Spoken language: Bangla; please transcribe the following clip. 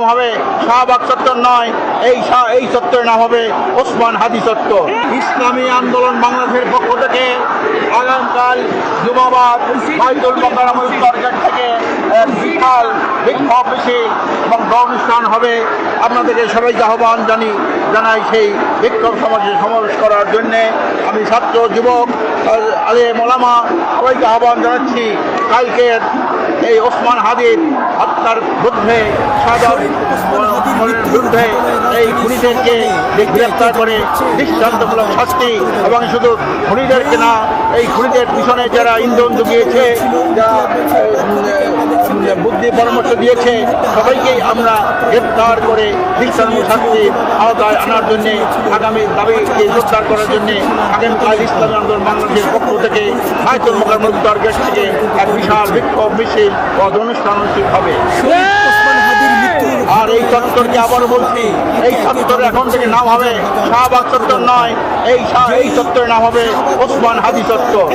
হবে শাহবাগ চত্বর নয়, এই চত্বরের নাম হবে ওসমান হাদি চত্বর। ইসলামী আন্দোলন বাংলাদেশের পক্ষ থেকে আগামীকাল জুমাবাদ বাইতুল মোকাররম উত্তর গেট থেকে এক বিশাল বিক্ষোভ মিছিল এবং অনুষ্ঠান হবে। আপনাদেরকে সবাইকে আহ্বান জানাই সেই বিক্ষোভ সমাবেশ করার জন্যে। আমি ছাত্র যুবক আলেম ওলামা সবাইকে আহ্বান জানাচ্ছি কালকের এই ওসমান হাদির হত্যার বিরুদ্ধে বিরুদ্ধে এই খুনিদেরকে গ্রেফতার করে দৃষ্টান্তমূলক শাস্তি, এবং শুধু খুনিদেরকে না, এই খুনিদের পিছনে যারা ইন্ধন জুগিয়েছে, যারা বুদ্ধি পরামর্শ দিয়েছে, সবাইকেই আমরা গ্রেফতার করে দৃষ্টান্তমূলক শাস্তির আওতায় আনার জন্যে আগামী দাবিকে জোরদার করার জন্যে আগামীকাল ইসলামী আন্দোলন বাংলাদেশের পক্ষ থেকে বাইতুল মোকাররম উত্তর গেট থেকে এক বিশাল বিক্ষোভ মিছিল ও অনুষ্ঠান অনুষ্ঠিত হবে। আর এই চত্বরকে আবার বলছি, এই চত্বর এখন থেকে নাম হবে শাহবাগ চত্বর নয়, এই চত্বরের নাম হবে ওসমান হাদি চত্বর।